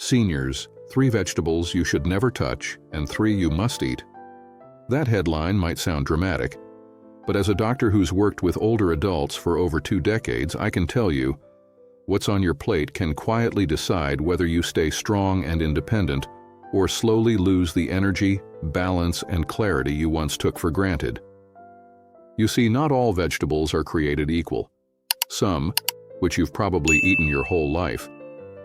Seniors, 3 vegetables you should never touch and 3 you must eat. That headline might sound dramatic, but as a doctor who's worked with older adults for over 2 decades, I can tell you, what's on your plate can quietly decide whether you stay strong and independent or slowly lose the energy, balance, and clarity you once took for granted. You see, not all vegetables are created equal. Some, which you've probably eaten your whole life,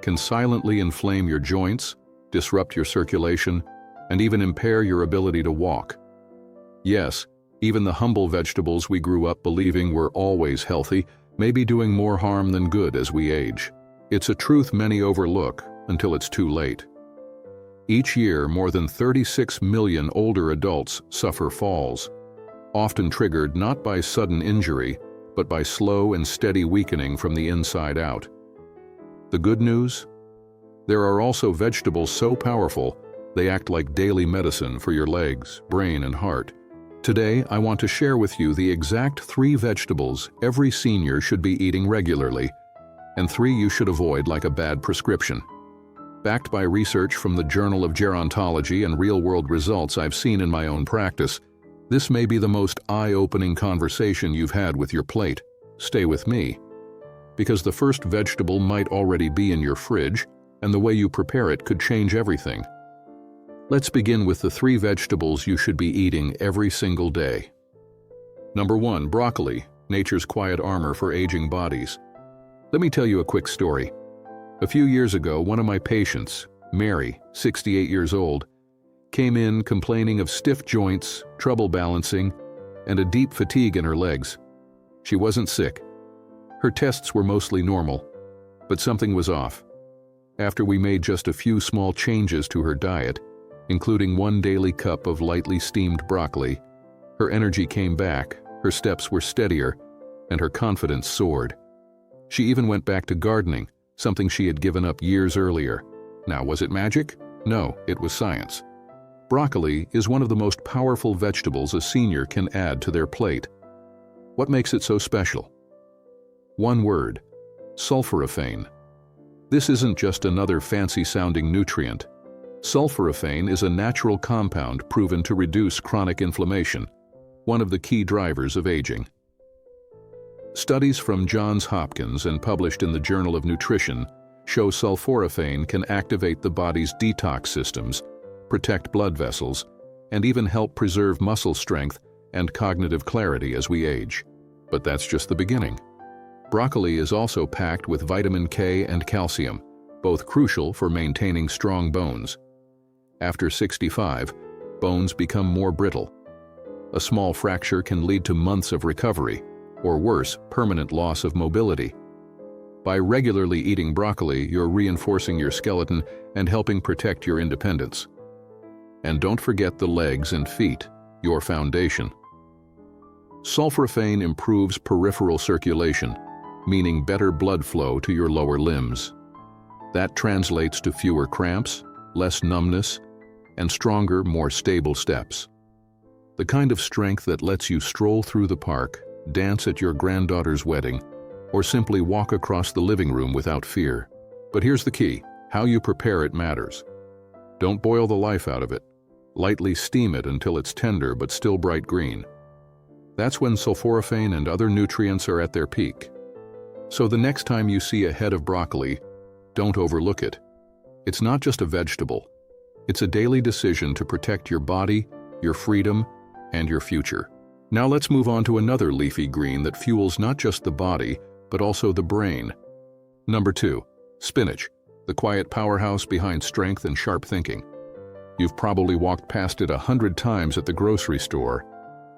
can silently inflame your joints, disrupt your circulation, and even impair your ability to walk. Yes, even the humble vegetables we grew up believing were always healthy may be doing more harm than good as we age. It's a truth many overlook until it's too late. Each year, more than 36 million older adults suffer falls, often triggered not by sudden injury, but by slow and steady weakening from the inside out. The good news? There are also vegetables so powerful, they act like daily medicine for your legs, brain, and heart. Today, I want to share with you the exact 3 vegetables every senior should be eating regularly, and 3 you should avoid like a bad prescription. Backed by research from the Journal of Gerontology and real-world results I've seen in my own practice, this may be the most eye-opening conversation you've had with your plate. Stay with me, because the first vegetable might already be in your fridge, and the way you prepare it could change everything. Let's begin with the 3 vegetables you should be eating every single day. Number 1, broccoli, nature's quiet armor for aging bodies. Let me tell you a quick story. A few years ago, one of my patients, Mary, 68 years old, came in complaining of stiff joints, trouble balancing, and a deep fatigue in her legs. She wasn't sick. Her tests were mostly normal, but something was off. After we made just a few small changes to her diet, including 1 daily cup of lightly steamed broccoli, her energy came back, her steps were steadier, and her confidence soared. She even went back to gardening, something she had given up years earlier. Now, was it magic? No, it was science. Broccoli is one of the most powerful vegetables a senior can add to their plate. What makes it so special? One word: sulforaphane. This isn't just another fancy-sounding nutrient. Sulforaphane is a natural compound proven to reduce chronic inflammation, one of the key drivers of aging. Studies from Johns Hopkins and published in the Journal of Nutrition show sulforaphane can activate the body's detox systems, protect blood vessels, and even help preserve muscle strength and cognitive clarity as we age. But that's just the beginning. Broccoli is also packed with vitamin K and calcium, both crucial for maintaining strong bones. After 65, bones become more brittle. A small fracture can lead to months of recovery, or worse, permanent loss of mobility. By regularly eating broccoli, you're reinforcing your skeleton and helping protect your independence. And don't forget the legs and feet, your foundation. Sulforaphane improves peripheral circulation, meaning better blood flow to your lower limbs. That translates to fewer cramps, less numbness, and stronger, more stable steps. The kind of strength that lets you stroll through the park, dance at your granddaughter's wedding, or simply walk across the living room without fear. But here's the key: how you prepare it matters. Don't boil the life out of it. Lightly steam it until it's tender but still bright green. That's when sulforaphane and other nutrients are at their peak. So the next time you see a head of broccoli, don't overlook it. It's not just a vegetable. It's a daily decision to protect your body, your freedom, and your future. Now let's move on to another leafy green that fuels not just the body, but also the brain. Number 2, spinach, the quiet powerhouse behind strength and sharp thinking. You've probably walked past it 100 times at the grocery store,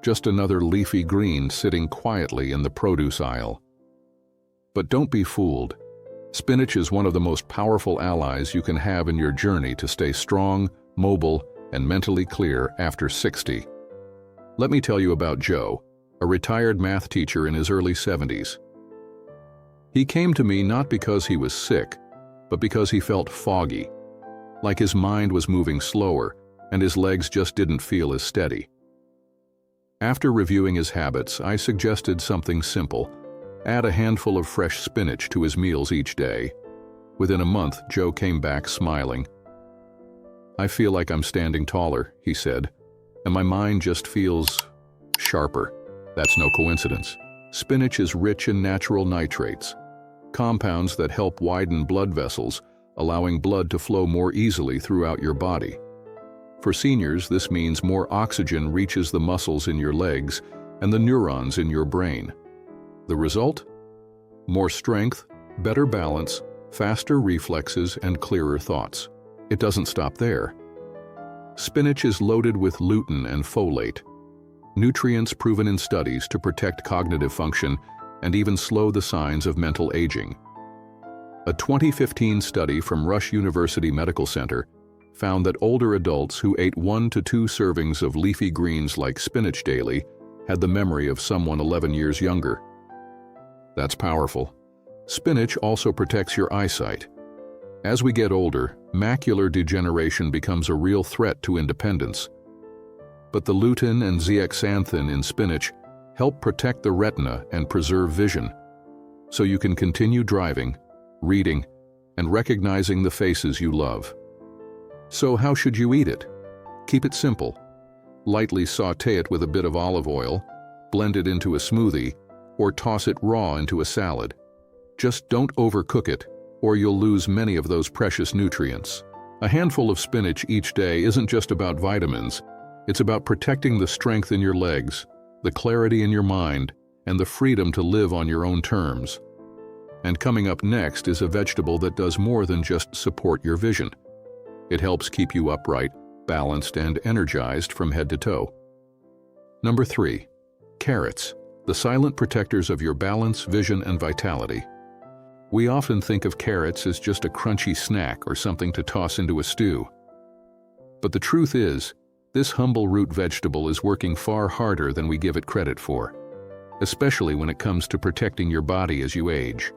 just another leafy green sitting quietly in the produce aisle. But don't be fooled. Spinach is one of the most powerful allies you can have in your journey to stay strong, mobile, and mentally clear after 60. Let me tell you about Joe, a retired math teacher in his early 70s. He came to me not because he was sick, but because he felt foggy, like his mind was moving slower and his legs just didn't feel as steady. After reviewing his habits, I suggested something simple: add a handful of fresh spinach to his meals each day. Within a month, Joe came back smiling. "I feel like I'm standing taller," he said, "and my mind just feels sharper." That's no coincidence. Spinach is rich in natural nitrates, compounds that help widen blood vessels, allowing blood to flow more easily throughout your body. For seniors, this means more oxygen reaches the muscles in your legs and the neurons in your brain. The result? More strength, better balance, faster reflexes, and clearer thoughts. It doesn't stop there. Spinach is loaded with lutein and folate, nutrients proven in studies to protect cognitive function and even slow the signs of mental aging. A 2015 study from Rush University Medical Center found that older adults who ate 1 to 2 servings of leafy greens like spinach daily had the memory of someone 11 years younger. That's powerful. Spinach also protects your eyesight. As we get older, macular degeneration becomes a real threat to independence. But the lutein and zeaxanthin in spinach help protect the retina and preserve vision, so you can continue driving, reading, and recognizing the faces you love. So how should you eat it? Keep it simple. Lightly sauté it with a bit of olive oil, blend it into a smoothie, or toss it raw into a salad. Just don't overcook it, or you'll lose many of those precious nutrients. A handful of spinach each day isn't just about vitamins. It's about protecting the strength in your legs, the clarity in your mind, and the freedom to live on your own terms. And coming up next is a vegetable that does more than just support your vision. It helps keep you upright, balanced, and energized from head to toe. Number 3. Carrots, the silent protectors of your balance, vision, and vitality. We often think of carrots as just a crunchy snack or something to toss into a stew. But the truth is, this humble root vegetable is working far harder than we give it credit for, especially when it comes to protecting your body as you age.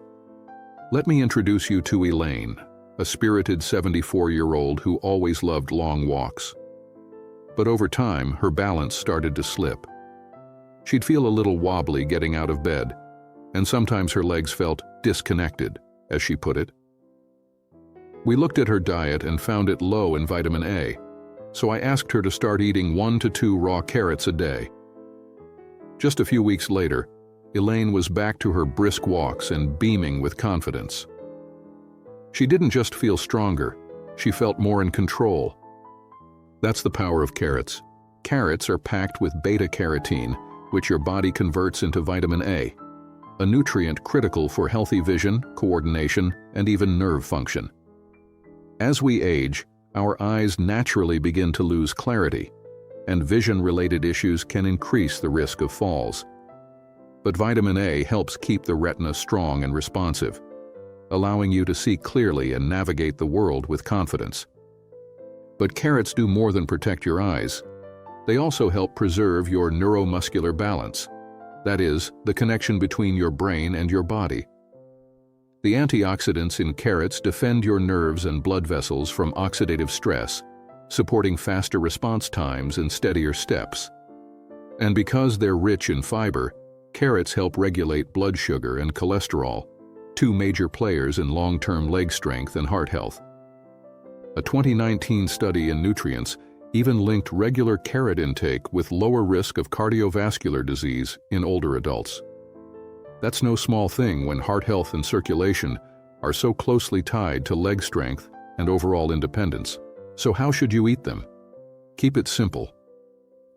Let me introduce you to Elaine, a spirited 74-year-old who always loved long walks. But over time, her balance started to slip. She'd feel a little wobbly getting out of bed, and sometimes her legs felt disconnected, as she put it. We looked at her diet and found it low in vitamin A, so I asked her to start eating 1 to 2 raw carrots a day. Just a few weeks later, Elaine was back to her brisk walks and beaming with confidence. She didn't just feel stronger, she felt more in control. That's the power of carrots. Carrots are packed with beta-carotene, which your body converts into vitamin A, a nutrient critical for healthy vision, coordination, and even nerve function. As we age, our eyes naturally begin to lose clarity, and vision-related issues can increase the risk of falls. But vitamin A helps keep the retina strong and responsive, allowing you to see clearly and navigate the world with confidence. But carrots do more than protect your eyes. They also help preserve your neuromuscular balance, that is, the connection between your brain and your body. The antioxidants in carrots defend your nerves and blood vessels from oxidative stress, supporting faster response times and steadier steps. And because they're rich in fiber, carrots help regulate blood sugar and cholesterol, 2 major players in long-term leg strength and heart health. A 2019 study in Nutrients even linked regular carrot intake with lower risk of cardiovascular disease in older adults. That's no small thing when heart health and circulation are so closely tied to leg strength and overall independence. So how should you eat them? Keep it simple.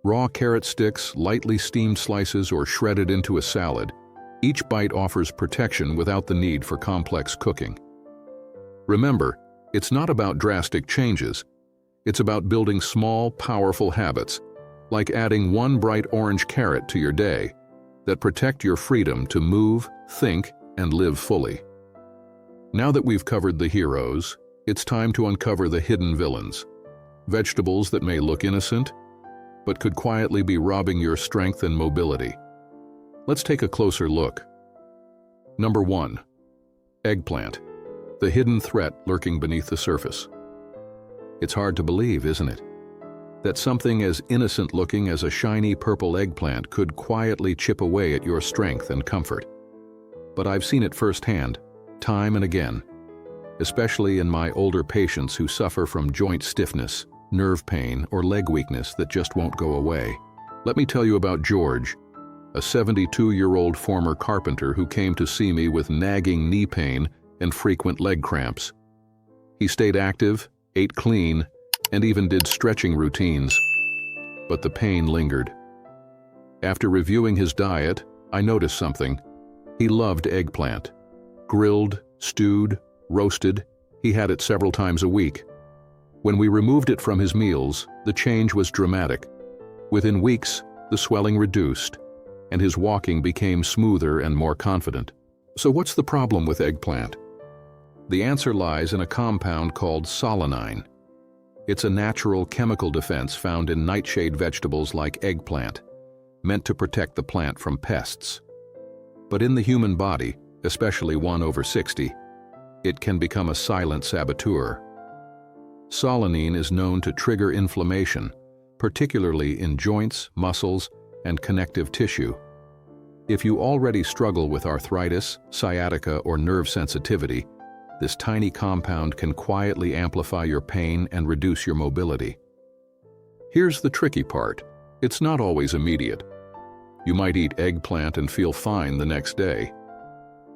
Raw carrot sticks, lightly steamed slices, or shredded into a salad. Each bite offers protection without the need for complex cooking. Remember, it's not about drastic changes. It's about building small, powerful habits, like adding 1 bright orange carrot to your day, that protect your freedom to move, think, and live fully. Now that we've covered the heroes, it's time to uncover the hidden villains. Vegetables that may look innocent, but could quietly be robbing your strength and mobility. Let's take a closer look. Number 1. Eggplant, the hidden threat lurking beneath the surface. It's hard to believe, isn't it? That something as innocent-looking as a shiny purple eggplant could quietly chip away at your strength and comfort. But I've seen it firsthand, time and again. especially in my older patients who suffer from joint stiffness, nerve pain, or leg weakness that just won't go away. Let me tell you about George, a 72-year-old former carpenter who came to see me with nagging knee pain and frequent leg cramps. He stayed active, ate clean, and even did stretching routines. But the pain lingered. After reviewing his diet, I noticed something. He loved eggplant. Grilled, stewed, roasted, he had it several times a week. When we removed it from his meals, the change was dramatic. Within weeks, the swelling reduced, and his walking became smoother and more confident. So what's the problem with eggplant? The answer lies in a compound called solanine. It's a natural chemical defense found in nightshade vegetables like eggplant, meant to protect the plant from pests. But in the human body, especially one over 60, it can become a silent saboteur. Solanine is known to trigger inflammation, particularly in joints, muscles, and connective tissue. If you already struggle with arthritis, sciatica, or nerve sensitivity, this tiny compound can quietly amplify your pain and reduce your mobility. Here's the tricky part. It's not always immediate. You might eat eggplant and feel fine the next day.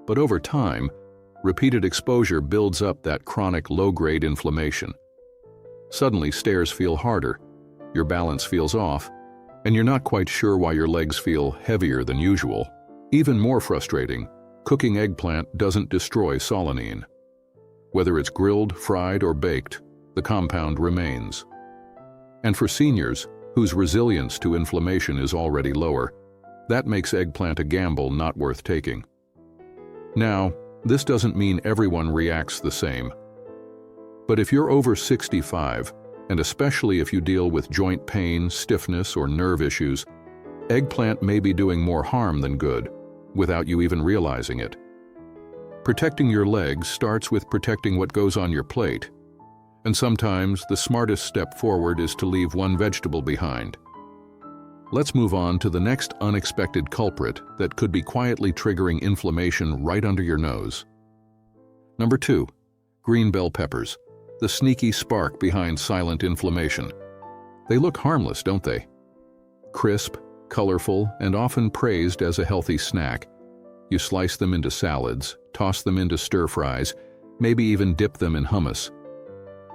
But over time, repeated exposure builds up that chronic low-grade inflammation. Suddenly, stairs feel harder, your balance feels off, and you're not quite sure why your legs feel heavier than usual. Even more frustrating, cooking eggplant doesn't destroy solanine. Whether it's grilled, fried, or baked, the compound remains. And for seniors, whose resilience to inflammation is already lower, that makes eggplant a gamble not worth taking. Now, this doesn't mean everyone reacts the same. But if you're over 65, and especially if you deal with joint pain, stiffness, or nerve issues, eggplant may be doing more harm than good, without you even realizing it. Protecting your legs starts with protecting what goes on your plate, and sometimes the smartest step forward is to leave one vegetable behind. Let's move on to the next unexpected culprit that could be quietly triggering inflammation right under your nose. Number 2, green bell peppers, the sneaky spark behind silent inflammation. They look harmless, don't they? Crisp, colorful, and often praised as a healthy snack. You slice them into salads, toss them into stir-fries, maybe even dip them in hummus.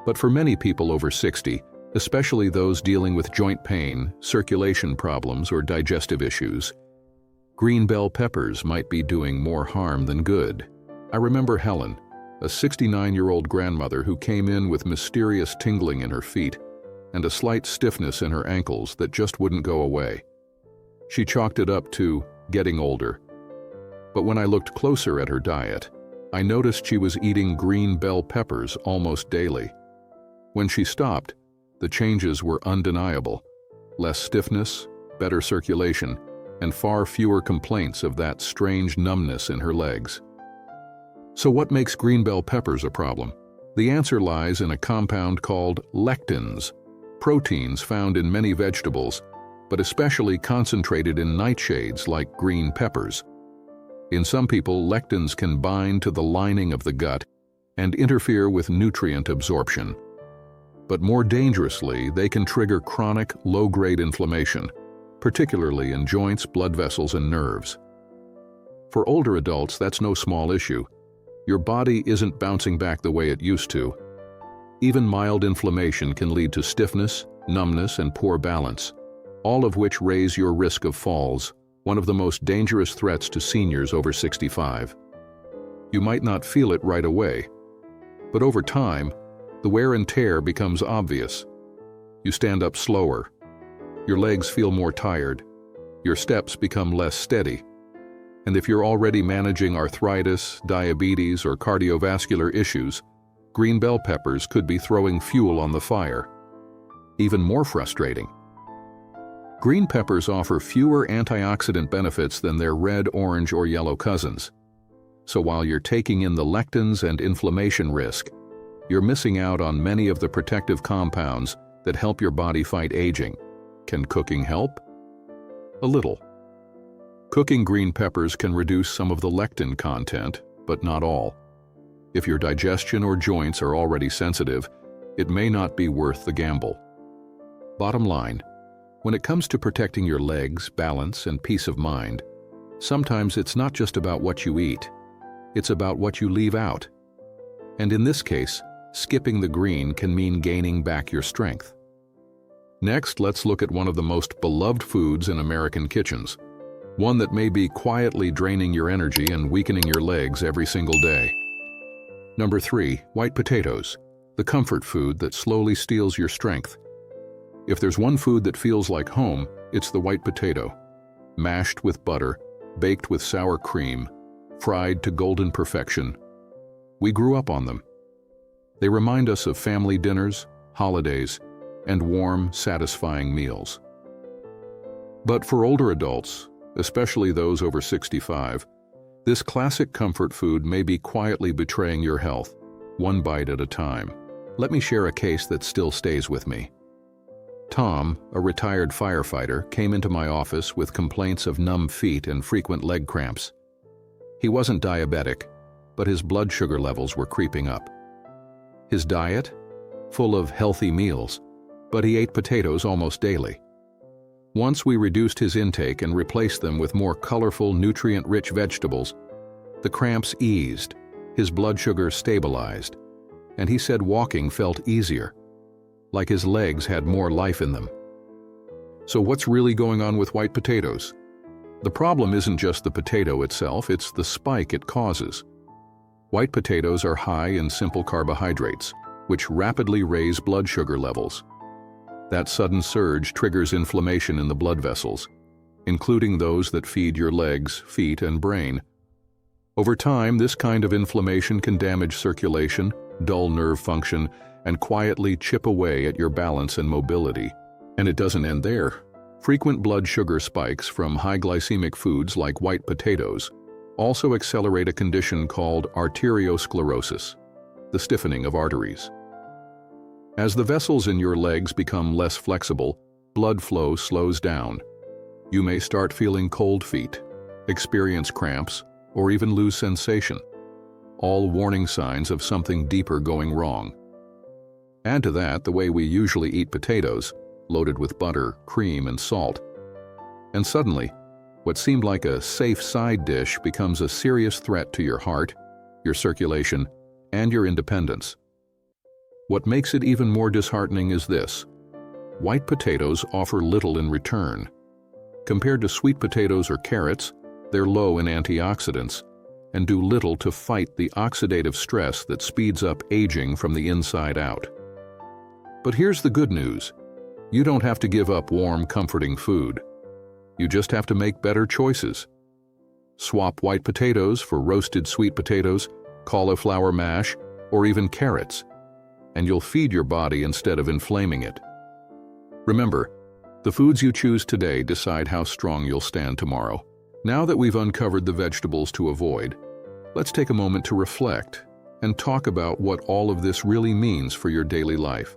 But for many people over 60, especially those dealing with joint pain, circulation problems, or digestive issues, green bell peppers might be doing more harm than good. I remember Helen, a 69-year-old grandmother who came in with mysterious tingling in her feet and a slight stiffness in her ankles that just wouldn't go away. She chalked it up to getting older. But when I looked closer at her diet, I noticed she was eating green bell peppers almost daily. When she stopped, the changes were undeniable. Less stiffness, better circulation, and far fewer complaints of that strange numbness in her legs. So what makes green bell peppers a problem? The answer lies in a compound called lectins, proteins found in many vegetables, but especially concentrated in nightshades like green peppers. In some people, lectins can bind to the lining of the gut and interfere with nutrient absorption. But more dangerously, they can trigger chronic, low-grade inflammation, particularly in joints, blood vessels, and nerves. For older adults, that's no small issue. Your body isn't bouncing back the way it used to. Even mild inflammation can lead to stiffness, numbness, and poor balance, all of which raise your risk of falls, one of the most dangerous threats to seniors over 65. You might not feel it right away, but over time, the wear and tear becomes obvious. You stand up slower. Your legs feel more tired. Your steps become less steady. And if you're already managing arthritis, diabetes, or cardiovascular issues, green bell peppers could be throwing fuel on the fire. Even more frustrating, green peppers offer fewer antioxidant benefits than their red, orange, or yellow cousins. So while you're taking in the lectins and inflammation risk, you're missing out on many of the protective compounds that help your body fight aging. Can cooking help? A little. Cooking green peppers can reduce some of the lectin content, but not all. If your digestion or joints are already sensitive, it may not be worth the gamble. Bottom line, when it comes to protecting your legs, balance, and peace of mind, sometimes it's not just about what you eat, it's about what you leave out. And in this case, skipping the green can mean gaining back your strength. Next, let's look at one of the most beloved foods in American kitchens, one that may be quietly draining your energy and weakening your legs every single day. Number 3, white potatoes, the comfort food that slowly steals your strength. If there's one food that feels like home, it's the white potato. Mashed with butter, baked with sour cream, fried to golden perfection. We grew up on them. They remind us of family dinners, holidays, and warm, satisfying meals. But for older adults, especially those over 65, this classic comfort food may be quietly betraying your health, one bite at a time. Let me share a case that still stays with me. Tom, a retired firefighter, came into my office with complaints of numb feet and frequent leg cramps. He wasn't diabetic, but his blood sugar levels were creeping up. His diet? Full of healthy meals, but he ate potatoes almost daily. Once we reduced his intake and replaced them with more colorful, nutrient-rich vegetables, the cramps eased, his blood sugar stabilized, and he said walking felt easier, like his legs had more life in them. So what's really going on with white potatoes? The problem isn't just the potato itself, it's the spike it causes. White potatoes are high in simple carbohydrates, which rapidly raise blood sugar levels. That sudden surge triggers inflammation in the blood vessels, including those that feed your legs, feet, and brain. Over time, this kind of inflammation can damage circulation, dull nerve function, and quietly chip away at your balance and mobility. And it doesn't end there. Frequent blood sugar spikes from high glycemic foods like white potatoes also accelerate a condition called arteriosclerosis, the stiffening of arteries. As the vessels in your legs become less flexible, blood flow slows down. You may start feeling cold feet, experience cramps, or even lose sensation, all warning signs of something deeper going wrong. Add to that the way we usually eat potatoes, loaded with butter, cream, and salt. And suddenly, what seemed like a safe side dish becomes a serious threat to your heart, your circulation, and your independence. What makes it even more disheartening is this: white potatoes offer little in return. Compared to sweet potatoes or carrots, they're low in antioxidants and do little to fight the oxidative stress that speeds up aging from the inside out. But here's the good news. You don't have to give up warm, comforting food. You just have to make better choices. Swap white potatoes for roasted sweet potatoes, cauliflower mash, or even carrots, and you'll feed your body instead of inflaming it. Remember, the foods you choose today decide how strong you'll stand tomorrow. Now that we've uncovered the vegetables to avoid, let's take a moment to reflect and talk about what all of this really means for your daily life.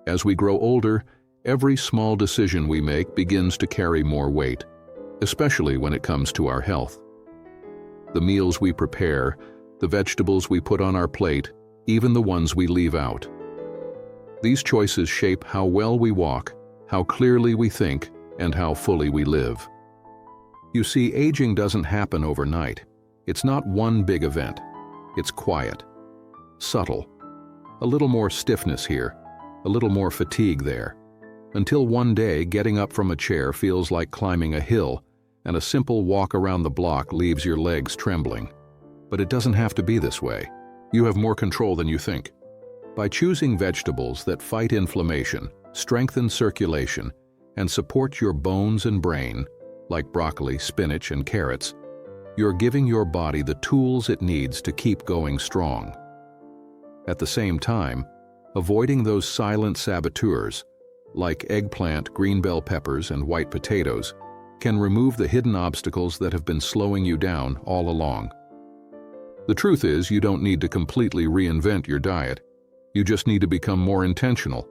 As we grow older, every small decision we make begins to carry more weight, especially when it comes to our health. The meals we prepare, the vegetables we put on our plate, even the ones we leave out. These choices shape how well we walk, how clearly we think, and how fully we live. You see, aging doesn't happen overnight. It's not one big event. It's quiet, subtle, a little more stiffness here, a little more fatigue there, until one day getting up from a chair feels like climbing a hill, and a simple walk around the block leaves your legs trembling. But it doesn't have to be this way. You have more control than you think. By choosing vegetables that fight inflammation, strengthen circulation, and support your bones and brain, like broccoli, spinach, and carrots, you're giving your body the tools it needs to keep going strong. At the same time, avoiding those silent saboteurs, like eggplant, green bell peppers, and white potatoes, can remove the hidden obstacles that have been slowing you down all along. The truth is, you don't need to completely reinvent your diet. You just need to become more intentional.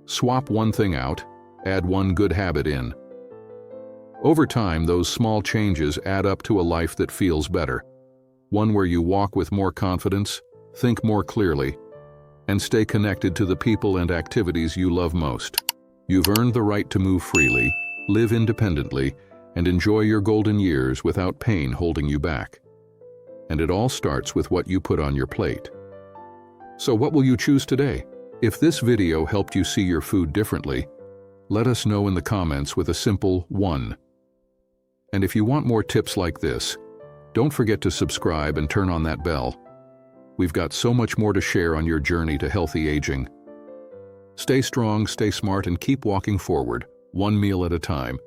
Swap one thing out, add one good habit in. Over time, those small changes add up to a life that feels better, one where you walk with more confidence, think more clearly, and stay connected to the people and activities you love most. You've earned the right to move freely, live independently, and enjoy your golden years without pain holding you back. And it all starts with what you put on your plate. So what will you choose today? If this video helped you see your food differently, let us know in the comments with a simple 1. And if you want more tips like this, don't forget to subscribe and turn on that bell. We've got so much more to share on your journey to healthy aging. Stay strong, stay smart, and keep walking forward, one meal at a time.